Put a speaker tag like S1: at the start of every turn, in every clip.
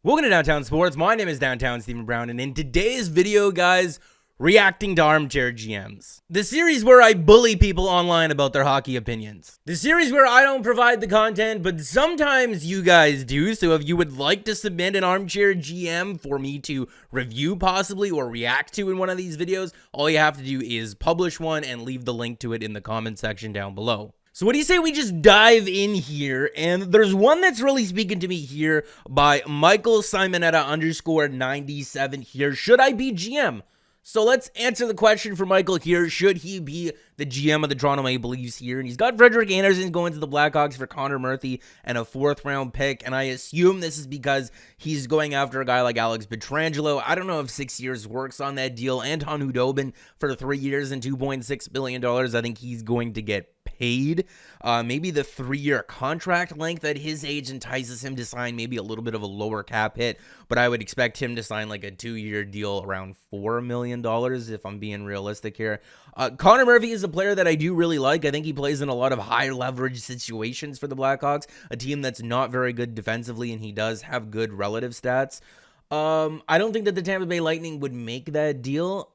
S1: Welcome to Downtown Sports. My name is Downtown Stephen Brown, and in today's video, guys, reacting to Armchair GMs. The series where I bully people online about their hockey opinions. The series where I don't provide the content, but sometimes you guys do. So if you would like to submit an Armchair GM for me to review possibly or react to in one of these videos, all you have to do is publish one and leave the link to it in the comment section down below. So what do you say we just dive in here? And there's one that's really speaking to me here by Michael Simonetta _97 here. Should I be GM? So let's answer the question for Michael here. Should he be the GM of the Toronto Maple Leafs here? And he's got Frederik Andersen going to the Blackhawks for Connor Murphy and a 4th round pick. And I assume this is because he's going after a guy like Alex Pietrangelo. I don't know if 6 years works on that deal. Anton Hudobin for 3 years and $2.6 billion. I think he's going to get paid. Maybe the 3-year contract length at his age entices him to sign maybe a little bit of a lower cap hit, but I would expect him to sign like a 2-year deal around $4 million if I'm being realistic here. Connor Murphy is a player that I do really like. I think he plays in a lot of high leverage situations for the Blackhawks, a team that's not very good defensively, and he does have good relative stats. I don't think that the Tampa Bay Lightning would make that deal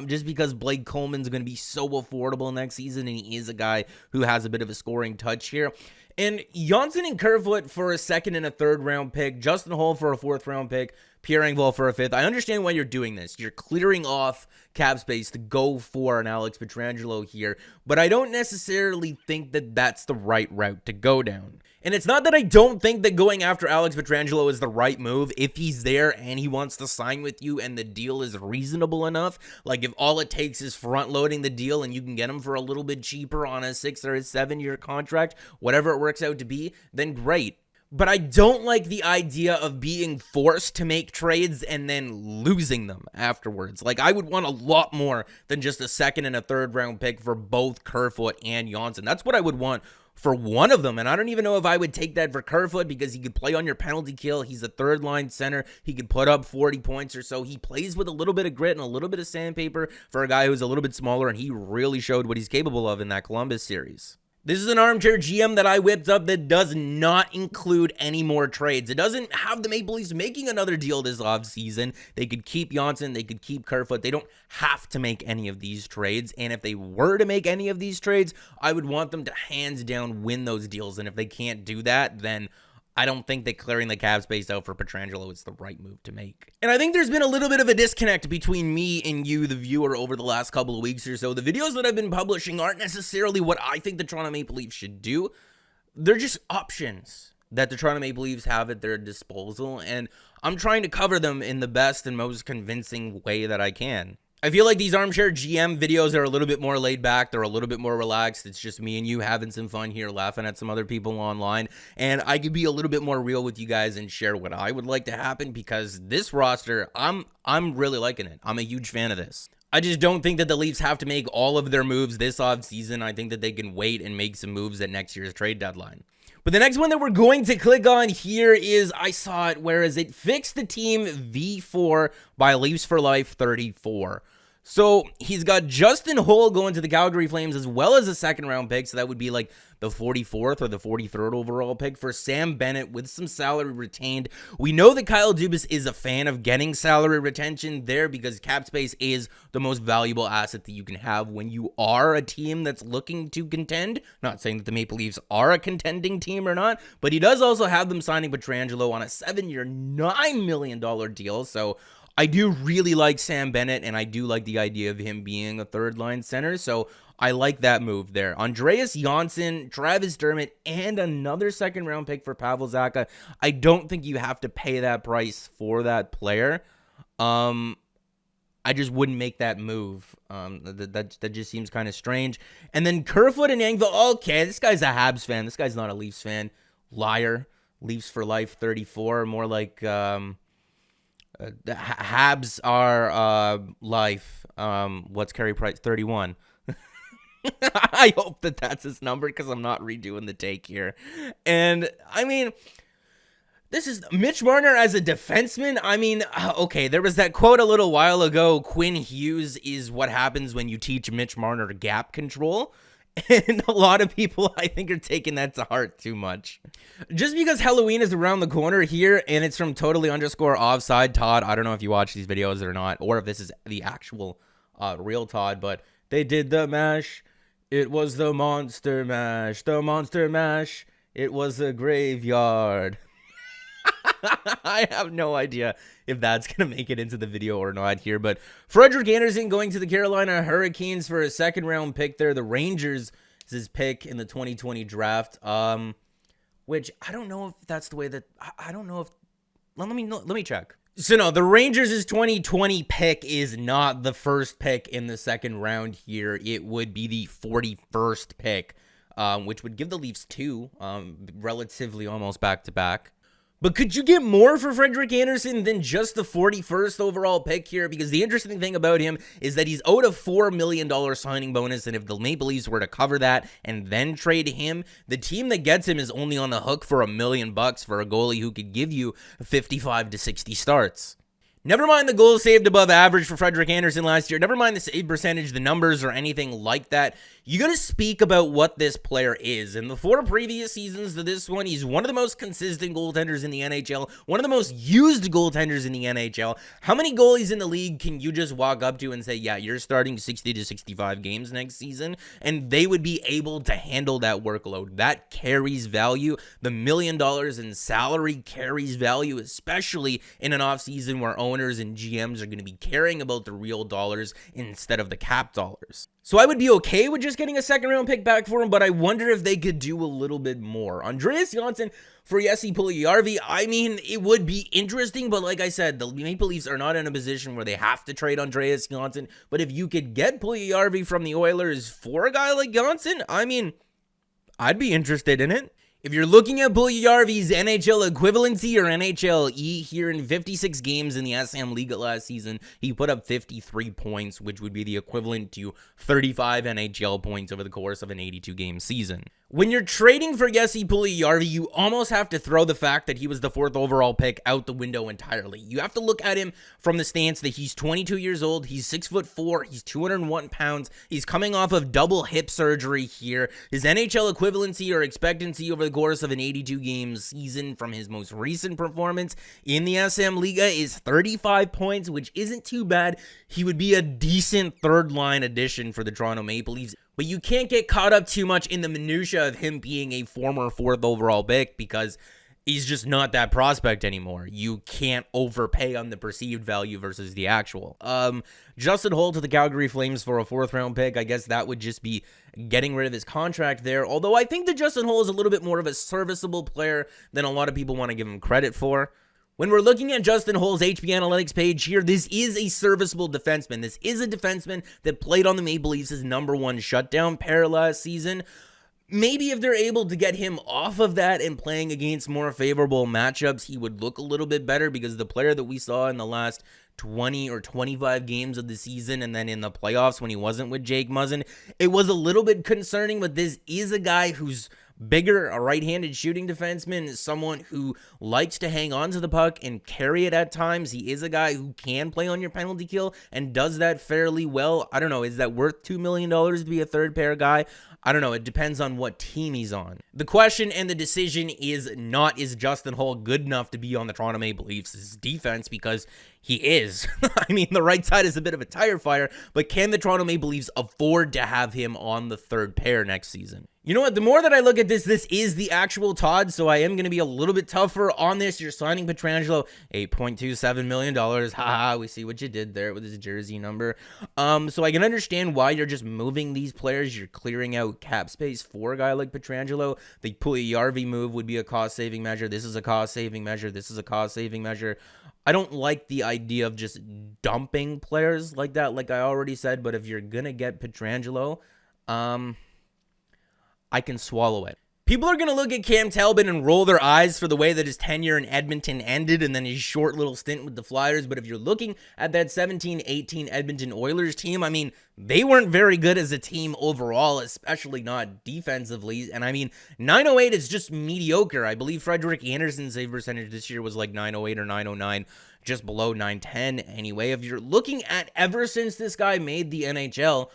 S1: just because Blake Coleman's going to be so affordable next season, and he is a guy who has a bit of a scoring touch here. And Johnsson and Kerfoot for a 2nd and a 3rd round pick, Justin Holl for a 4th round pick, Pierre Engvall for a 5th. I understand why you're doing this. You're clearing off cap space to go for an Alex Pietrangelo here, but I don't necessarily think that that's the right route to go down. And it's not that I don't think that going after Alex Pietrangelo is the right move if he's there and he wants to sign with you and the deal is reasonable enough. Like if all it takes is front loading the deal and you can get him for a little bit cheaper on a 6 or a 7-year contract, whatever it works out to be, then great. But I don't like the idea of being forced to make trades and then losing them afterwards. Like, I would want a lot more than just a 2nd and a 3rd round pick for both Kerfoot and Johnsson. That's what I would want for one of them, and I don't even know if I would take that for Kerfoot because he could play on your penalty kill. He's a 3rd-line center. He could put up 40 points or so. He plays with a little bit of grit and a little bit of sandpaper for a guy who's a little bit smaller, and he really showed what he's capable of in that Columbus series. This is an Armchair GM that I whipped up that does not include any more trades. It doesn't have the Maple Leafs making another deal this offseason. They could keep Johnsson. They could keep Kerfoot. They don't have to make any of these trades. And if they were to make any of these trades, I would want them to hands down win those deals. And if they can't do that, then I don't think that clearing the cap space out for Pietrangelo is the right move to make. And I think there's been a little bit of a disconnect between me and you, the viewer, over the last couple of weeks or so. The videos that I've been publishing aren't necessarily what I think the Toronto Maple Leafs should do. They're just options that the Toronto Maple Leafs have at their disposal, and I'm trying to cover them in the best and most convincing way that I can. I feel like these Armchair GM videos are a little bit more laid back. They're a little bit more relaxed. It's just me and you having some fun here, laughing at some other people online. And I could be a little bit more real with you guys and share what I would like to happen because this roster, I'm really liking it. I'm a huge fan of this. I just don't think that the Leafs have to make all of their moves this offseason. I think that they can wait and make some moves at next year's trade deadline. But the next one that we're going to click on here is, I saw it, where is it? Fix the Team V4 by Leafs for Life 34. So he's got Justin Holl going to the Calgary Flames as well as a 2nd round pick. So that would be like the 44th or the 43rd overall pick for Sam Bennet with some salary retained. We know that Kyle Dubas is a fan of getting salary retention there because cap space is the most valuable asset that you can have when you are a team that's looking to contend. Not saying that the Maple Leafs are a contending team or not, but he does also have them signing Pietrangelo on a 7-year, $9 million deal. So I do really like Sam Bennet, and I do like the idea of him being a 3rd-line center, so I like that move there. Andreas Johnsson, Travis Dermott, and another 2nd round pick for Pavel Zacha. I don't think you have to pay that price for that player. I just wouldn't make that move. That just seems kind of strange. And then Kerfoot and Engvall. Okay, this guy's a Habs fan. This guy's not a Leafs fan. Liar. Leafs for Life 34. More like Habs are life. What's Carey Price? 31. I hope that that's his number because I'm not redoing the take here. And I mean, this is Mitch Marner as a defenseman. I mean, okay, there was that quote a little while ago. Quinn Hughes is what happens when you teach Mitch Marner gap control. And a lot of people, I think, are taking that to heart too much. Just because Halloween is around the corner here, and it's from totally_offside Todd. I don't know if you watch these videos or not, or if this is the actual real Todd, but they did the mash. It was the monster mash. The monster mash. It was a graveyard. I have no idea if that's going to make it into the video or not here, but Frederik Andersen going to the Carolina Hurricanes for a second-round pick there. The Rangers is his pick in the 2020 draft, which I don't know if that's the way that, I don't know if, let me check. So no, the Rangers' 2020 pick is not the first pick in the second round here. It would be the 41st pick, which would give the Leafs two, relatively almost back-to-back. But could you get more for Frederik Andersen than just the 41st overall pick here? Because the interesting thing about him is that he's owed a $4 million signing bonus, and if the Maple Leafs were to cover that and then trade him, the team that gets him is only on the hook for $1 million for a goalie who could give you 55 to 60 starts. Never mind the goals saved above average for Frederik Andersen last year. Never mind the save percentage, the numbers, or anything like that. You got to speak about what this player is. In the 4 previous seasons to this one, he's one of the most consistent goaltenders in the NHL, one of the most used goaltenders in the NHL. How many goalies in the league can you just walk up to and say, yeah, you're starting 60 to 65 games next season, and they would be able to handle that workload? That carries value. The $1 million in salary carries value, especially in an offseason where owners and GMs are going to be caring about the real dollars instead of the cap dollars. So I would be okay with just getting a second-round pick back for him, but I wonder if they could do a little bit more. Andreas Johnsson for Jesse Puljujarvi, I mean, it would be interesting, but like I said, the Maple Leafs are not in a position where they have to trade Andreas Johnsson, but if you could get Puljujarvi from the Oilers for a guy like Johnsson, I mean, I'd be interested in it. If you're looking at Puljujarvi's NHL equivalency or NHLE here in 56 games in the SM Liga last season, he put up 53 points, which would be the equivalent to 35 NHL points over the course of an 82-game season. When you're trading for Jesse Puljujarvi, you almost have to throw the fact that he was the 4th overall pick out the window entirely. You have to look at him from the stance that he's 22 years old, he's 6'4", he's 201 pounds, he's coming off of double hip surgery here. His NHL equivalency or expectancy over the course of an 82-game season from his most recent performance in the SM Liga is 35 points, which isn't too bad. He would be a decent third-line addition for the Toronto Maple Leafs. But you can't get caught up too much in the minutia of him being a former 4th overall pick because he's just not that prospect anymore. You can't overpay on the perceived value versus the actual. Justin Holl to the Calgary Flames for a 4th-round pick. I guess that would just be getting rid of his contract there. Although I think that Justin Holl is a little bit more of a serviceable player than a lot of people want to give him credit for. When we're looking at Justin Holl's HP Analytics page here, this is a serviceable defenseman. This is a defenseman that played on the Maple Leafs' #1 shutdown pair last season. Maybe if they're able to get him off of that and playing against more favorable matchups, he would look a little bit better because the player that we saw in the last 20 or 25 games of the season and then in the playoffs when he wasn't with Jake Muzzin, it was a little bit concerning, but this is a guy who's bigger, a right-handed shooting defenseman, someone who likes to hang on to the puck and carry it at times. He is a guy who can play on your penalty kill and does that fairly well. I don't know, is that worth $2 million to be a third pair guy? I don't know. It depends on what team he's on. The question and the decision is not, is Justin Holl good enough to be on the Toronto Maple Leafs' defense? Because he is. I mean, the right side is a bit of a tire fire, but can the Toronto Maple Leafs afford to have him on the third pair next season? You know what? The more that I look at this is the actual Todd, so I am going to be a little bit tougher on this. You're signing Pietrangelo, $8.27 million. Haha, we see what you did there with his jersey number. So I can understand why you're just moving these players. You're clearing out cap space for a guy like Pietrangelo. The Puljujarvi move would be a cost-saving measure. This is a cost-saving measure. This is a cost-saving measure. I don't like the idea of just dumping players like that, like I already said, but if you're going to get Pietrangelo, I can swallow it. People are going to look at Cam Talbot and roll their eyes for the way that his tenure in Edmonton ended and then his short little stint with the Flyers. But if you're looking at that 17-18 Edmonton Oilers team, I mean, they weren't very good as a team overall, especially not defensively. And I mean, 908 is just mediocre. I believe Frederik Andersen's save percentage this year was like 908 or 909, just below 910 anyway. If you're looking at ever since this guy made the NHL,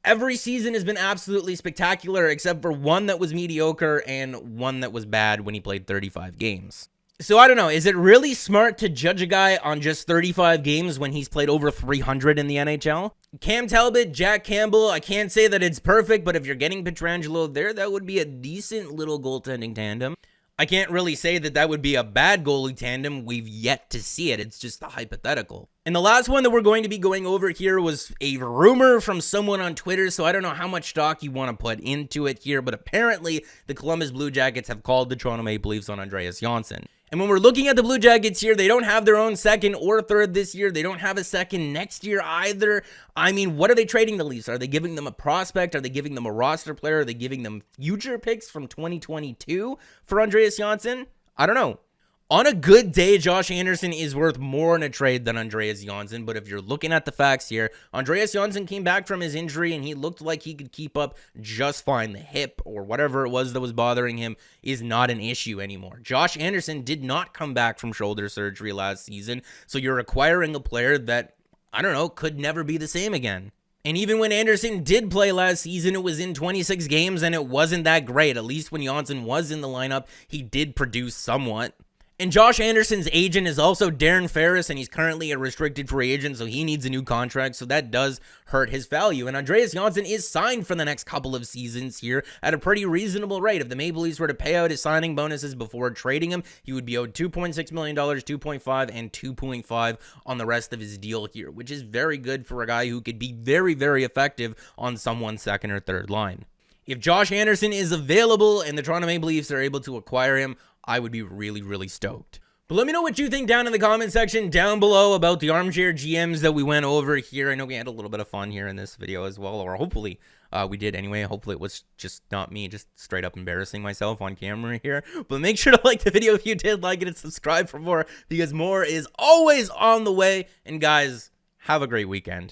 S1: Every season has been absolutely spectacular except for one that was mediocre and one that was bad when he played 35 games. So I don't know, is it really smart to judge a guy on just 35 games when he's played over 300 in the NHL? Cam Talbot, Jack Campbell, I can't say that it's perfect, but if you're getting Pietrangelo there, that would be a decent little goaltending tandem. I can't really say that that would be a bad goalie tandem. We've yet to see it. It's just a hypothetical. And the last one that we're going to be going over here was a rumor from someone on Twitter, so I don't know how much stock you want to put into it here, but apparently the Columbus Blue Jackets have called the Toronto Maple Leafs on Andreas Johnsson. And when we're looking at the Blue Jackets here, they don't have their own second or third this year. They don't have a second next year either. I mean, what are they trading the Leafs? Are they giving them a prospect? Are they giving them a roster player? Are they giving them future picks from 2022 for Andreas Johnsson? I don't know. On a good day, Josh Anderson is worth more in a trade than Andreas Johnsson, but if you're looking at the facts here, Andreas Johnsson came back from his injury and he looked like he could keep up just fine. The hip or whatever it was that was bothering him is not an issue anymore. Josh Anderson did not come back from shoulder surgery last season, so you're acquiring a player that, I don't know, could never be the same again. And even when Anderson did play last season, it was in 26 games and it wasn't that great. At least when Johnsson was in the lineup, he did produce somewhat. And Josh Anderson's agent is also Darren Ferris, and he's currently a restricted free agent, so he needs a new contract, so that does hurt his value. And Andreas Johnsson is signed for the next couple of seasons here at a pretty reasonable rate. If the Maple Leafs were to pay out his signing bonuses before trading him, he would be owed $2.6 million, $2.5, and $2.5 on the rest of his deal here, which is very good for a guy who could be very, very effective on someone's second or third line. If Josh Anderson is available and the Toronto Maple Leafs are able to acquire him, I would be really, really stoked. But let me know what you think down in the comment section down below about the Armchair GMs that we went over here. I know we had a little bit of fun here in this video as well, or hopefully we did anyway. Hopefully it was just not me just straight up embarrassing myself on camera here. But make sure to like the video if you did like it and subscribe for more, because more is always on the way. And guys, have a great weekend.